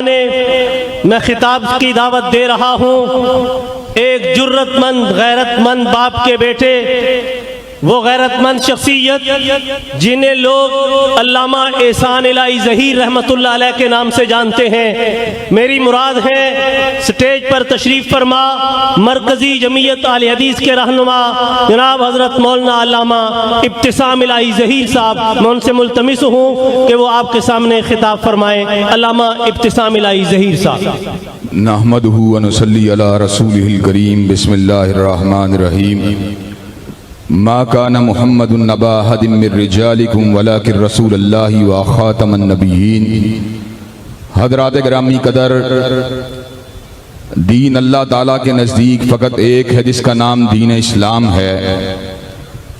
सामने मैं खिताब की दावत दे रहा हूँ। एक जुर्रतमंद गैरतमंद बाप के बेटे, वो गैरतमंद शख्सियत जिन्हें लोग अल्लामा एहसान इलाही ज़हीर रहमतुल्लाह अलैह के नाम से जानते हैं। मेरी मुराद है स्टेज पर तशरीफ़ फरमा मरकज़ी जमीयत आले हदीस के रहनुमा जनाब हज़रत मौलाना अल्लामा इब्तिसाम इलाही ज़हीर साहब। मैं उनसे मुल्तमिस हूँ कि वो आपके सामने खिताब फरमाएँ। अल्लामा इब्तिसाम इलाही ज़हीर साहब। नहमदुहु व नुसल्ली अला रसूलिहिल करीम। बिस्मिल्लाहिर रहमानिर रहीम। मा काना मुहम्मदुन नबा अहदिम मिर रिजालिकुम वलाकिन रसूलुल्लाहि व खातमन नबिय्यीन। हज़रात गिरामी कदर, दीन अल्लाह ताला के नज़दीक फ़कत एक है जिसका नाम दीन इस्लाम है।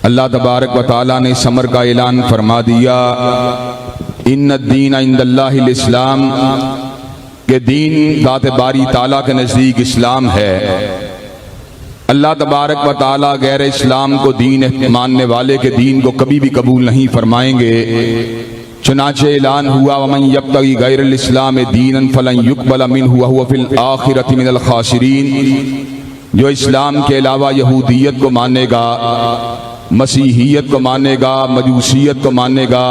अल्लाह तबारक व ताला ने इस अमर का ऐलान फरमा दिया, इन्नद-दीन इंदल्लाहिल इस्लाम, के दीन ज़ात बारी ताला के नज़दीक इस्लाम है। अल्लाह तबारक व ताला गैर इस्लाम को दीन मानने वाले के दीन को कभी भी कबूल नहीं फरमाएंगे। चुनाचे ऐलान हुआ, वमन यब्तगी गैरल इस्लाम दीनन फलन युक़बल मिन्हु व हुव फिल आखिरति मिनल खासिरीन। जो इस्लाम के अलावा यहूदियत को मानेगा, मसीहियत को मानेगा, मजूसियत को मानेगा,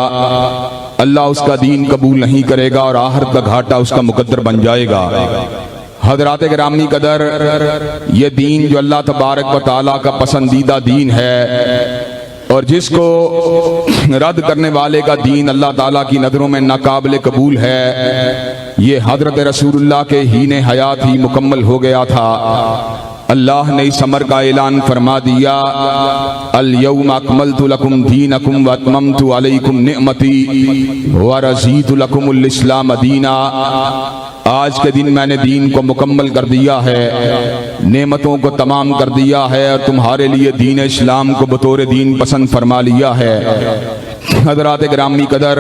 अल्लाह उसका दीन कबूल नहीं करेगा और आखिरत का घाटा उसका मुकद्दर बन जाएगा। हज़रात गिरामी कदर, ये दीन जो अल्लाह तबारक व ताला का पसंदीदा दीन है और जिसको रद्द करने वाले का दीन अल्लाह ताला की नज़रों में नाकाबिल कबूल है, ये हज़रत रसूलुल्लाह के हीने हयात ही मुकम्मल हो गया था। अल्लाह ने इस अमर का ऐलान फरमा दिया, अल यौम अकमलतु लकुम दीनकुम व अतममतु अलैकुम निअमती व रज़ीतु लकुमुल इस्लाम दीना। आज के दिन मैंने दीन को मुकम्मल कर दिया है, नेमतों को तमाम कर दिया है और तुम्हारे लिए दीन इस्लाम को बतौर दीन पसंद फरमा लिया है। हज़रात गिरामी कदर,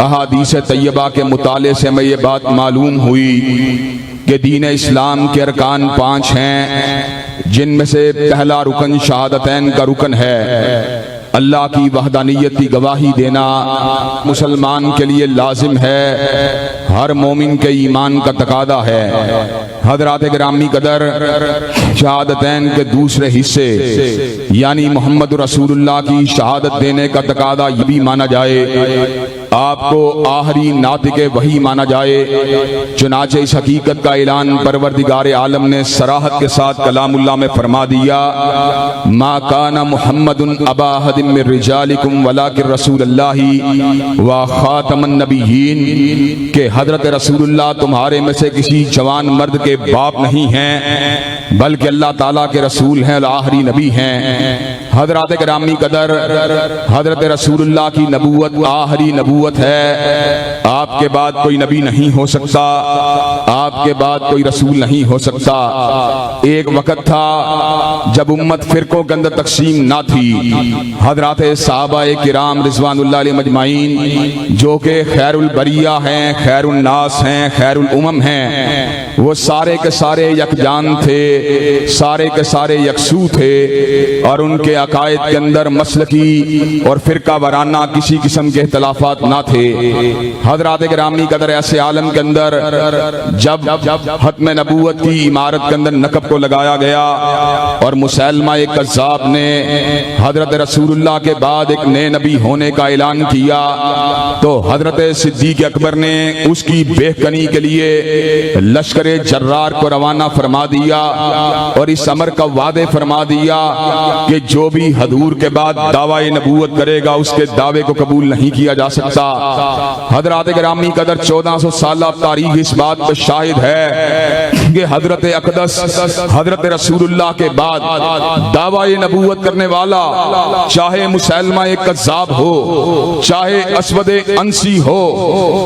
अहादीस तैयबा के मुताले से मैं ये बात मालूम हुई कि दीन इस्लाम के अरकान 5 हैं, जिनमें से पहला रुकन शहादतैन का रुकन है। अल्लाह की वहदानियत की गवाही देना मुसलमान के लिए लाजिम है, हर मोमिन के ईमान का तकादा है। हज़रात गिरामी कदर, शहादतैन के दूसरे हिस्से यानी मोहम्मद रसूलुल्लाह की शहादत देने का तकादा ये भी माना जाए, आपको आखिरी नातिक़े वही माना जाए। चुनाचे इस हकीकत का ऐलान परवरदिगार आलम ने सराहत के साथ कलामुल्लाह में फरमा दिया, मा काना मुहम्मदुन अबा अहदिम मिर रिजालिकुम वलाकिन रसूलुल्लाहि व खातमन नबिय्यीन, के हज़रत रसूलुल्लाह तुम्हारे में से किसी जवान मर्द के बाप नहीं हैं, बल्कि अल्लाह ताला के रसूल हैं और आखिरी नबी हैं। हज़रात गिरामी कदर, हज़रत रसूलुल्लाह की नबूवत आखिरी नबूवत है। आपके बाद कोई नबी नहीं हो सकता, आपके बाद कोई रसूल नहीं हो सकता। एक वक़्त था जब उम्मत फिरकों के अंदर तकसीम ना थी। हज़रात सहाबाए किराम रिज़वानुल्लाह अलैहिम अजमाइन, जो कि खैरुल बरिया हैं, खैरुल नास हैं, खैरुल उमम हैं, वो सारे के सारे यकजान थे, सारे के सारे यकसू थे और उनके अकायद के अंदर मसलकी और फिरका वराना किसी किस्म के इख्तिलाफात ना थे। हज़रात गिरामी कदर, ऐसे आलम के अंदर जब खत्म नबूवत की इमारत के अंदर नकब को लगाया गया और मुसैलमा एक कज़्ज़ाब ने हज़रत रसूलुल्लाह के बाद एक नए नबी होने का ऐलान किया, तो हज़रत सिद्दीक़ अकबर ने उसकी बेहकनी के लिए लश्कर जर्रार को रवाना फरमा दिया और इस अमर का वादे फरमा दिया कि जो भी हजूर के बाद दावाए नबूवत करेगा उसके दावे को कबूल नहीं किया जा सकता। हज़रात गिरामी कदर, 1400 साल तारीख इस बात पर शाहिद है कि हज़रत अक़दस हज़रत रसूलुल्लाह के बाद दावाए नबूवत करने वाला, चाहे मुसैलमा एक कज़्ज़ाब हो, चाहे असवद अंसी हो,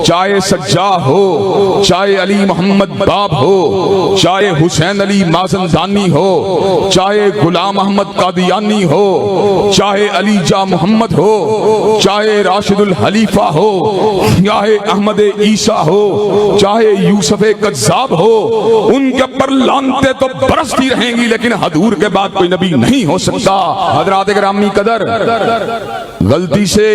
चाहे सज्जाह हो, चाहे अली मोहम्मद बाब हो, चाहे हुसैन अली माज़नदानी हो, चाहे गुलाम अहमद कादियानी हो, चाहे अली जा मोहम्मद हो, चाहे राशिदुल हलीफा हो, चाहे अहमद ईसा हो, चाहे यूसुफ कज़्ज़ाब हो, उनके ऊपर लानते तो बरसती रहेंगी, लेकिन हजूर के बाद कोई नबी नहीं हो सकता। हजरात गिरामी कदर, गलती से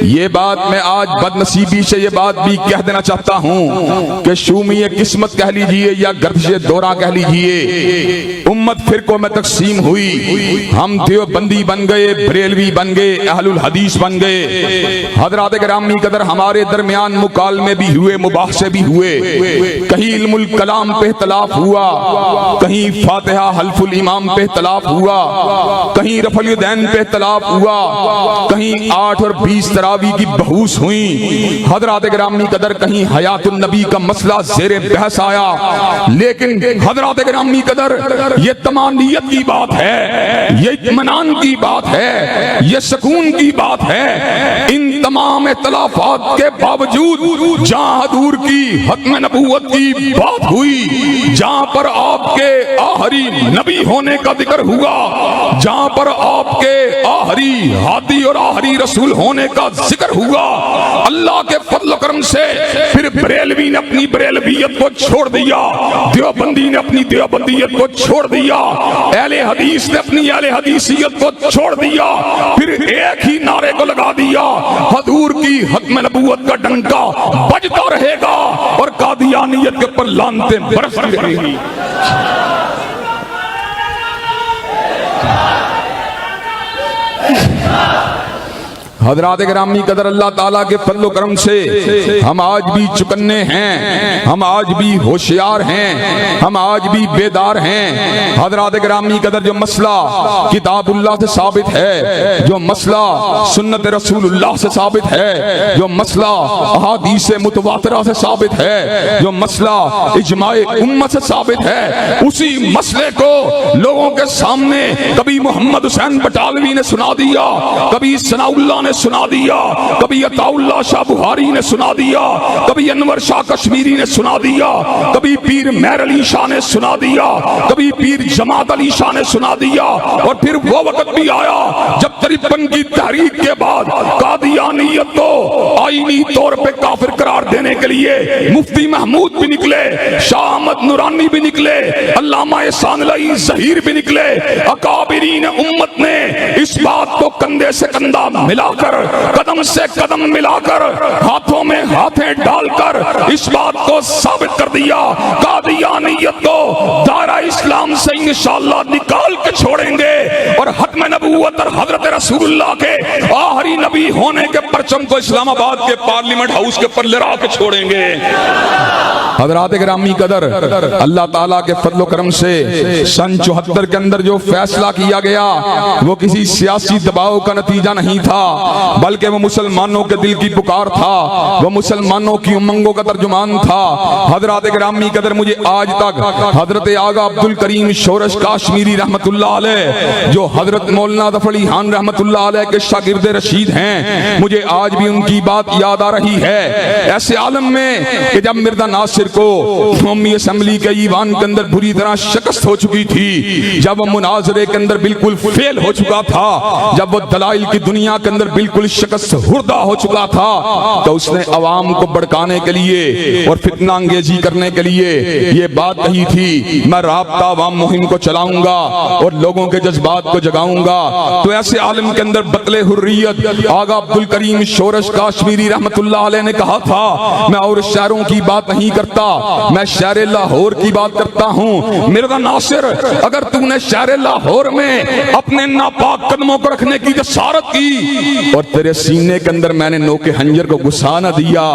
ये बात मैं आज बदनसीबी से ये बात भी कह देना चाहता हूं कि शूमी किस्मत कह लीजिए या गर्दिश दौरा कह लीजिए, उम्मत फिरकों में तकसीम हुई। हम देवबंदी बन गए, बरेलवी बन गए, अहलुल हदीस बन गए। हजरात गिरामी कदर, हमारे दरमियान मुकालमे भी हुए, मुबाहसे भी हुए। कहीं इल्मुल कलाम पे इख्तिलाफ हुआ, कहीं फातिहा हल्फुल इमाम पे इख्तिलाफ हुआ, कहीं रफुल यदैन पे इख्तिलाफ हुआ, कहीं 8 और 20 तरावी की बहूस हुई। हजरात गिरामी कदर, कहीं हयातुन नबी का मसला ज़ेरे बहस आया। लेकिन हजरात गिरामी कदर, ये तमानियत की बात है, ये इत्मीनान की बात है, ये सुकून की बात है। इन तमाम इख्तिलाफात के बावजूद जहां हजूर की हत्म नबूवत की बात हुई, जहां पर आपके आखिरी नबी होने का जिक्र हुआ, जहां पर आपके आखिरी हादी और आखिरी रसूल होने का जिक्र हुआ, अल्लाह के फजल करम से फिर बरेलवी ने अपनी बरेलवियत को छोड़ दिया, देवबंदी ने अपनी देवबंदियत को छोड़ दिया, अहले हदीस ने अपनी अहले हदीसियत को छोड़ दिया। फिर एक ही नारे को लगा दिया, हजूर की हत्म नबूवत का डंका बजता रहेगा और कादियानियत के ऊपर लानतें बरसती रहेंगी। हजरात गिरामी कदर, अल्लाह ताला के फजल करम से हम आज भी चुकन्ने हैं, हम आज भी होशियार हैं, हम आज भी बेदार हैं। हजरात गिरामी कदर, जो मसला किताबुल्लाह से साबित है, जो मसला सुन्नत रसूलुल्लाह से साबित है, जो मसला अहादीस मुतवातिरा से साबित है, जो मसला इजमाए उम्मत से साबित है, उसी मसले को लोगों के सामने कभी मोहम्मद हुसैन बटालवी ने सुना दिया, कभी सनाउल्लाह ने सुना दिया, कभी अताउल्लाह शाह बुहारी ने सुना दिया, कभी अनवर शाह कश्मीरी ने सुना दिया, कभी पीर मेहर अली शाह ने सुना दिया, कभी पीर जमात अली शाह ने सुना दिया। और फिर वो वक्त भी आया जब 53 की तहरीक के बाद कादियानियत को आईनी तौर पे काफिर करार देने के लिए मुफ्ती महमूद भी निकले, शाह अहमद नूरानी भी निकले, अल्लामा एहसानुल्लाह ज़हीर भी निकले। अकाबिरीन उम्मत ने इस बात को कंधे से कंधा मिलाकर, कदम से कदम मिलाकर, हाथों में हाथें डालकर इस बात को साबित कर दिया, कादियानियत को दायरा इस्लाम से इंशाअल्लाह निकाल के छोड़ेंगे और हत्म नबूवत और हजरत रसूलुल्लाह के आखिरी नबी होने के परचम को इस्लामाबाद के पार्लियामेंट हाउस के ऊपर लहरा के छोड़ेंगे। हजरात गिरामी कदर, अल्लाह ताला के फजल करम से सन 74 के अंदर जो फैसला किया गया वो किसी सियासी दबाव का नतीजा नहीं था, बल्कि वो मुसलमानों के दिल की पुकार था, वो मुसलमानों की उमंगों का तर्जुमान था। हजरात गिरामी कदर, मुझे आज तक हजरत आगा अब्दुल करीम शोरश काश्मीरी रहमतुल्लाह अलैह, जो हजरत मौलाना ज़फ़र खान रहमतुल्लाह अलैह के शागिर्द रशीद हैं, मुझे आज भी उनकी बात याद आ रही है। ऐसे आलम में कि जब मिर्जा नासिर को कौमी असम्बली के ईवान के अंदर बुरी तरह शिकस्त हो चुकी थी, जब वो मुनाजरे के अंदर बिल्कुल फेल हो चुका था, जब वो दलाइल की दुनिया के अंदर बिल्कुल शिकस्त हुर्दा हो चुका था, तो उसने अवाम को भड़काने के लिए और फितना अंगेजी करने के लिए ये बात कही थी, मैं राब्ता अवाम मुहिम को चलाऊंगा और लोगों के जज्बात को जगाऊंगा। तो ऐसे आलम के अंदर बतले हुर्रियत आगा अब्दुल करीम शोरश काश्मीरी रहमतुल्लाह अलैह ने कहा था, मैं और शहरों की बात नहीं करता, मैं शहर लाहौर की बात करता हूँ। मिर्जा नासिर, अगर तूने शहर लाहौर में अपने नापाक कदमों को रखने की जसारत की और तेरे सीने के अंदर मैंने नोके हंजर को घुसा न दिया,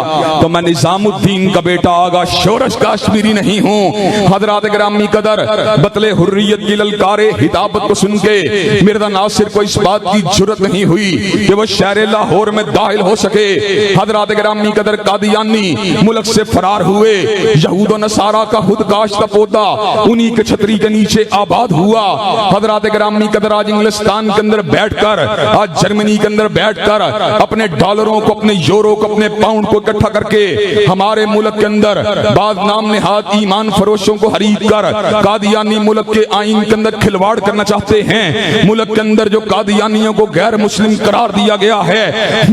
तो मैं निजामुद्दीन का बेटा आगा शोरश काश्मीरी नहीं हूँ। हजरात गिरामी कदर, बतले हुर्रियत की ललकारे हिदाबत को सुन के मिर्जा नासिर को इस बात की जुर्रत नहीं हुई कि वो शहर लाहौर में दाखिल हो सके। हजरात गिरामी कदर, कादियानी मुल्क से फरार हुए, यहूद और नसारा का खुद काश्त का पौधा उन्हीं के छतरी के नीचे आबाद हुआ। हजरात गिरामी कदर, आज इंग्लिस्तान के अंदर बैठकर, आज जर्मनी के अंदर बैठकर अपने डॉलरों को, अपने यूरो को, अपने पाउंड को इकट्ठा करके हमारे मुल्क के अंदर बाद नाम निहात ईमान फरोशों को खरीद कर कादियानी मुल्क के आइन के अंदर खिलवाड़ करना चाहते हैं। मुल्क के अंदर जो कादियानियों को गैर मुस्लिम करार दिया गया है,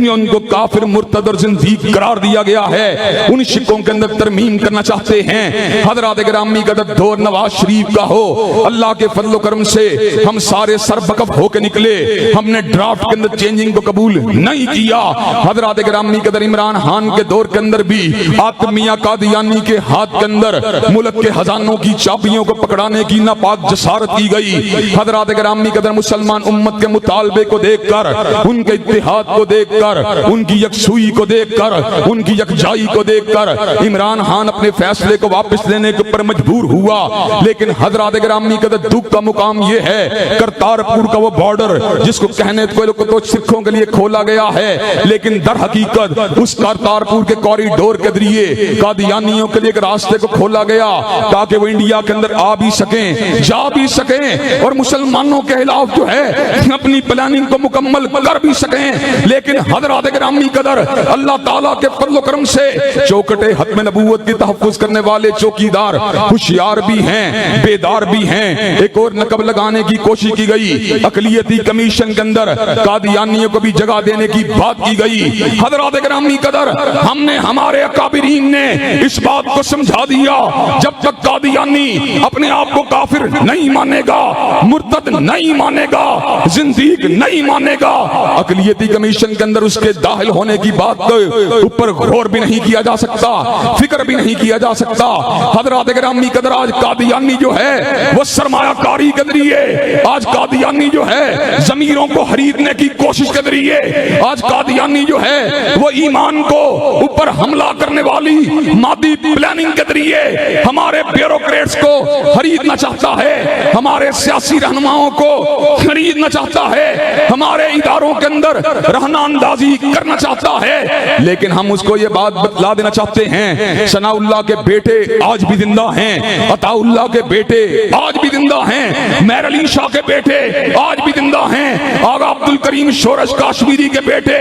उनको काफिर मुर्तद और जिंदीक करार दिया गया है, उन शिकों के अंदर तरमीम करना चाहते हैं। हजरात गिरामी कदर दौर नवाज शरीफ का हो, अल्लाह के फजल करम से हम सारे सरबकफ होके निकले, हमने ड्राफ्ट के अंदर चेंजिंग को कबूल नहीं किया। हजरात गिरामी कदर इमरान खान के दौर के अंदर भी आतिफ मियां कादियानी के हाथ के अंदर मुल्क के खजानों की चाबियों को पकड़ाने की नापाक जसारत की गई। हजरात गिरामी कदर मुसलमान उम्मत के मुतालबे को देखकर, उनके इत्तेहाद को देखकर, उनकी यकसुई को देखकर, उनकी यकजाई को देखकर इमरान खान अपने फैसले को वापस लेने के ऊपर मजबूर हुआ। लेकिन हजरात गिरामी कदर दुख का मुकाम यह है, करतारपुर का वो बॉर्डर जिसको कहने को तो सिखों के लिए खोला गया है, लेकिन दर हकीकत उस करतारपुर के कॉरिडोर के जरिए कादियानियों के लिए एक रास्ते को खोला गया ताकि वो इंडिया के अंदर आ भी सकें, जा भी सकें और मुसलमानों के खिलाफ जो है अपनी प्लानिंग को मुकम्मल कर भी सकें। लेकिन हजरात गिरामी कदर अल्लाह ताला के फजल करम से चौकटे हत्म नबूवत की तहफ्फुज़ करने वाले चौकीदार होशियार भी हैं, बेदार भी हैं। एक और नकब लगाने की कोशिश की गई, अकलियती कमीशन के अंदर कादियानियों को भी जगह देने की बात की गई। हजरात गिरामी कदर हमने, हमारे अकाबिरीन ने इस बात को समझा दिया, जब तक कादियानी अपने आप को काफिर नहीं मानेगा, मुर्तद नहीं मानेगा, जिंदीक नहीं मानेगा, अकलियती कमीशन के अंदर उसके दाखिल होने की बात के ऊपर गौर भी नहीं किया जा सकता, फिक्र भी नहीं किया जा सकता। हजरात गिरामी कदर आज कादियानी जो है वो सरमायाकारी के जरिए, आज कादियानी जो है जमीरों को खरीदने की कोशिश के जरिए, आज कादियानी जो है वो ईमान को ऊपर हमला करने वाली मादी प्लानिंग के जरिए हमारे ब्यूरोक्रेट्स को खरीदना चाहता है, हमारे सियासी रहनुमाओं को खरीदना चाहता है, हमारे इदारों के अंदर रहना अंदाजी करना चाहता है। लेकिन हम उसको ये बात बतला देना चाहते हैं, सनाउल्लाह के बेटे आज भी जिंदा हैं, अताउल्लाह के बेटे आज भी जिंदा हैं, मेहर अली शाह के बेटे आज भी जिंदा हैं, आगा अब्दुल करीम शोरश काश्मीरी के बेटे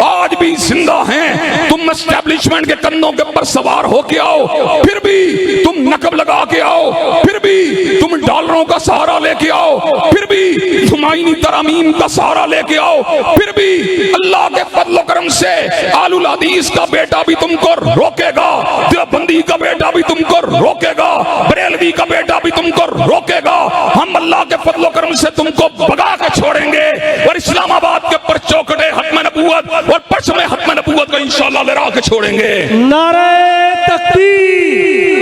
आज भी जिंदा हैं। तुम एस्टेब्लिशमेंट के कंधों के ऊपर सवार होके आओ, फिर भी तुम नकब लगा के आओ, फिर भी तुम डॉलरों का सहारा लेके आओ, फिर भी तुम आईनी तरमीम का सहारा लेके आओ, फिर भी अल्लाह के फजल करम से आलुल हदीस का बेटा भी तुमको रोकेगा, देवबंदी का बेटा भी तुमको रोकेगा, बरेलवी का बेटा भी तुमको रोकेगा। हम अल्लाह के फजल करम से तुमको भगा के छोड़ेंगे और इस्लामाबाद के ऊपर चौकटे हत्म नबूवत और परचम हत्म नबूवत को इंशाअल्लाह लहरा के छोड़ेंगे। नारे तकबीर,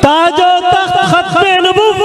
ताजो तख्त खत्मे नबूवत।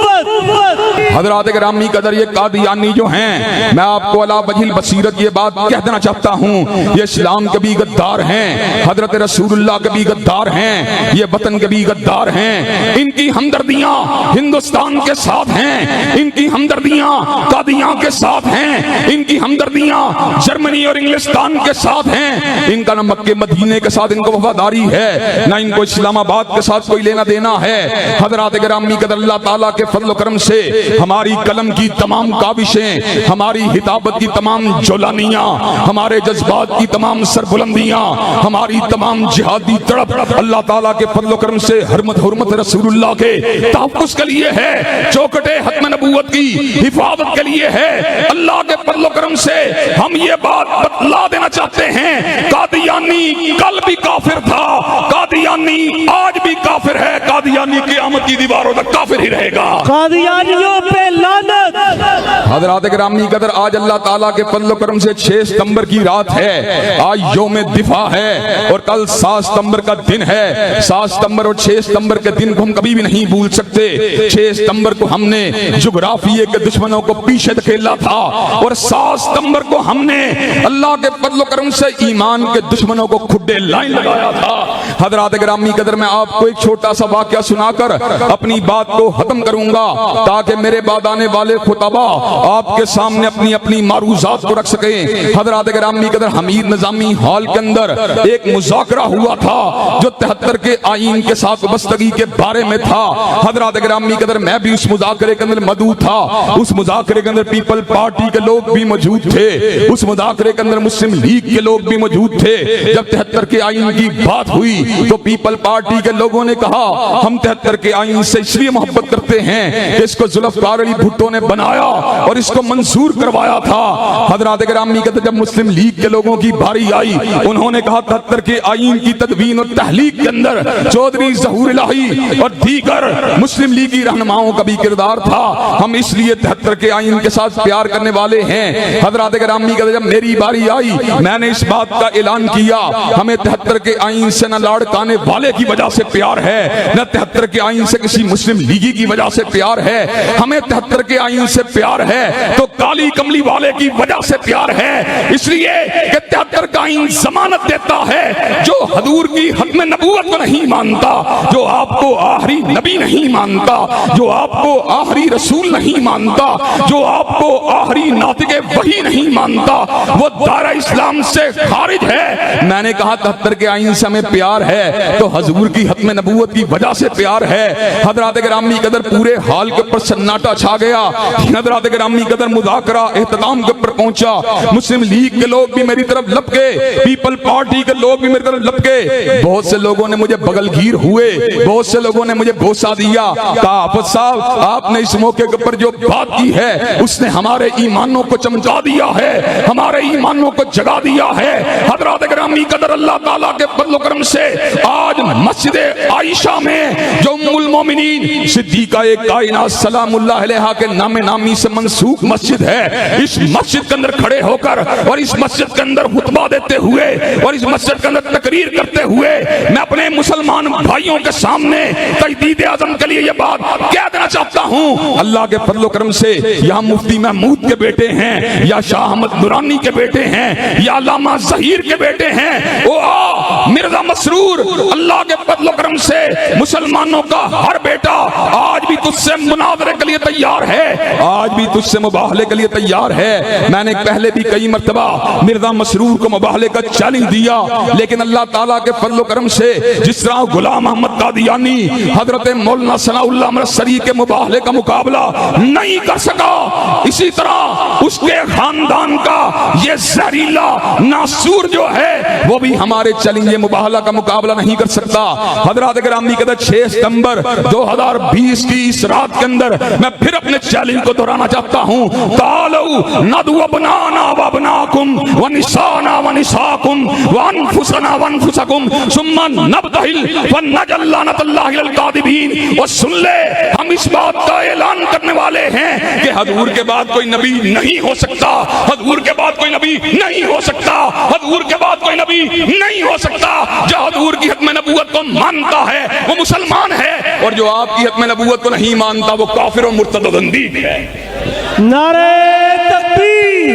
हजरात गिरामी कदर ये कादियानी जो हैं, मैं आपको अला वजील बसीरत ये बात कह देना चाहता हूँ, ये इस्लाम के भी गद्दार हैं, हजरत रसूलुल्लाह के भी गद्दार हैं, ये वतन के भी गद्दार हैं। इनकी हमदर्दियाँ हिंदुस्तान के साथ हैं, इनकी हमदर्दियाँ कादियां के साथ हैं, इनकी हमदर्दियाँ जर्मनी और इंग्लिस्तान के साथ हैं। इनका न मक्के मदीने के साथ इनको वफादारी है, ना इनको इस्लामाबाद के साथ कोई लेना देना है। हजरात गिरामी कदर अल्लाह ताला के फजल करम से हमारी कलम की तमाम काविशें, हमारी हिताबत की तमाम जोलानियां, हमारे जज्बात की तमाम सरबुलंदियां, हमारी तमाम जिहादी तड़प अल्लाह ताला के फजल करम से हुर्मत रसूलुल्लाह के तहफ्फुज़ के लिए है, चौकटे हत्म नबूवत की हिफाजत के लिए है। अल्लाह के फजल करम से हम ये बात बतला देना चाहते हैं, कादियानी कल भी काफिर था, कादियानी आज भी काफिर है, कादियानी क़यामत की दीवारों तक काफिर ही रहेगा। कादियानियों पे लानत। हजरात गिरामी कदर आज अल्लाह ताला के फजल करम से 6 सितंबर की रात है, आज यौम दिफा है और कल 7 सितंबर का दिन है। 7 सितंबर और 6 सितंबर के दिन को हम कभी भी नहीं भूल सकते। 6 सितंबर को हमने जुग्राफिये के दुश्मनों को पीछे धकेला था और 7 सितंबर को हमने अल्लाह के फजल करम से ईमान के दुश्मनों को खुड्डे लाइन लगाया था। हजरात गिरामी कदर मैं आपको एक छोटा सा वाकया सुनाकर अपनी बात को खत्म करूंगा ताकि मेरे बाद आने वाले खुतबा आपके सामने अपनी अपनी मारूजात को रख सके। हजरात गिरामी कदर हमीद निजामी हॉल के अंदर एक मुज़ाकरा हुआ था जो 73 के आईन के साथ वाबस्तगी के बारे में था। हजरात गिरामी कदर मैं भी उस मुज़ाकरे के अंदर मौजूद था। उस मुज़ाकरे के अंदर पीपल पार्टी के लोग भी मौजूद थे, उस मुज़ाकरे के अंदर मुस्लिम लीग के लोग भी मौजूद थे। जब 73 के आईन की बात हुई तो पीपल पार्टी के लोगों ने कहा हम 73 के आईन से इसलिए मोहब्बत करते लिखते हैं कि इसको जुल्फकार अली भुट्टो ने बनाया और इसको मंजूर करवाया था। हजरात गिरामी कहते जब मुस्लिम लीग के लोगों की बारी आई, उन्होंने कहा 73 के आईन की तदवीन और तहलीक के अंदर चौधरी ज़हूर इलाही और दीगर मुस्लिम लीगी रहनुमाओं का भी किरदार था। हम इसलिए 73 के आईन के साथ प्यार करने वाले हैं। हजरात गिरामी कहते जब मेरी बारी आई, मैंने इस बात का ऐलान किया, हमें 73 के आईन से न लाड़काने वाले की वजह से प्यार है, न 73 के आईन से किसी मुस्लिम लीगी की वजह से प्यार है। हमें 73 के आईन से प्यार है तो काली कमली वाले की वजह से प्यार है। इसलिए कि 73 का आईन जमानत देता है जो हजूर की हत्म नबूवत को नहीं मानता, जो आपको आखिरी नबी नहीं मानता, जो आपको आखिरी रसूल नहीं मानता, जो आपको आखिरी नातिके वही नहीं मानता, वो दायरा इस्लाम से खारिज है। मैंने कहा 73 के आईन से हमें प्यार है तो हजूर की हत्म नबूवत की वजह से प्यार है। हजरात गिरामी कदर पूरे हाल के ऊपर सन्नाटा छा गया। हजरात गिरामी कदर मुज़ाकरा इख्तिताम के ऊपर पहुंचा। मुस्लिम लीग के लोग भी मेरी तरफ लपके, पीपल पार्टी के लोग भी मेरी तरफ लपके। बहुत से लोगों ने मुझे बगलगीर हुए, बहुत से लोगों ने मुझे बोसा दिया, कहा हाफिज साहब आपने इस मौके के ऊपर जो बात की है उसने हमारे ईमानों को चमका दिया है, हमारे ईमानों को जगा दिया है। हजरात गिरामी कदर अल्लाह ताला के फज़ल व करम से आज मस्जिद आयशा में जो उम्मुल मोमिनीन सिद्दीका कायनात सलामुल्लाह अलैहा के नामे नामी से मंसूब मस्जिद है, इस मस्जिद के अंदर खड़े होकर और इस मस्जिद के अंदर खुतबा देते हुए और इस मस्जिद के अंदर तकरीर करते हुए मैं अपने मुसलमान भाइयों के सामने तजदीद आज़म के लिए यह बात कह देना चाहता हूँ। अल्लाह के फज़ल व करम से यहाँ मुफ्ती महमूद के बेटे हैं, या शाह अहमद दुरानी के बेटे हैं, या अल्लामा ज़हीर के बेटे हैं, ओ मिर्जा मसरूर, अल्लाह के फज़ल व करम से मुसलमानों का हर बेटा आज भी तुझसे मुनाज़रे के लिए तैयार है, आज भी तुझसे मुबाहले के लिए तैयार है। मैंने पहले भी कई मर्तबा मिर्जा मसरूर को मुबाहले का चैलेंज दिया, लेकिन अल्लाह ताला के फज़ल व करम से जिस तरह गुलाम अहमद कादियानी हजरत मौलाना सनाउल्लाह मरसरी के मुबाहले का मुकाबला नहीं कर सका, इसी तरह उसके खानदान का ये जहरीला नासूर जो है वो भी हमारे चैलेंज मुबाहला का मुकाबला नहीं कर सकता। हजरात गिरामी कहते 6 सितंबर 2020 की इस रात के अंदर मैं फिर अपने चैलेंज को दोहराना चाहता हूँ। तालू नदु अबनाना व अबनाकुम व निसाना व निसाकुम व अनफुसना व अनफुसकुम सुम्मा नबतहिल व नजल लानतुल्लाहि अलल कादिबीन। और सुन ले, हम इस बात का ऐलान करने वाले हैं कि हजूर के बाद कोई नबी नहीं हो सकता, हजूर के बाद कोई नबी नहीं हो सकता, हजूर के बाद कोई नबी नहीं हो सकता। जो हजूर की हत्म नबूवत को मानता है वो मुसलमान है, और जो आपकी हत्म नबूवत को नहीं मानता वो काफिर और मुर्तद और ज़ंदीक है। नारे तकबीर,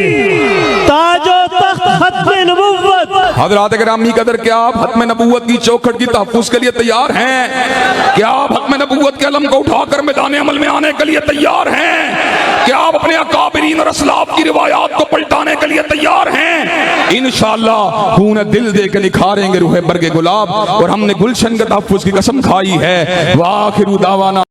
ताजो तख्त हत्म नबूवत। हजरात गिरामी कदर, क्या आप हत्म नबूवत की चौखट की तहफ़्फ़ुज़ के लिए तैयार हैं? क्या आप हत्म नबूवत के अलम को उठाकर मैदान अमल में आने के लिए तैयार हैं? क्या आप अपने अकाबिरीन और असलाफ की रिवायात को पलटाने के लिए तैयार हैं? इंशाअल्लाह खून दिल दे के निखारेंगे रूह बरगे गुलाब, और हमने गुलशन के तहफ़्फ़ुज़ की कसम खाई है। वाखिरु दावाना।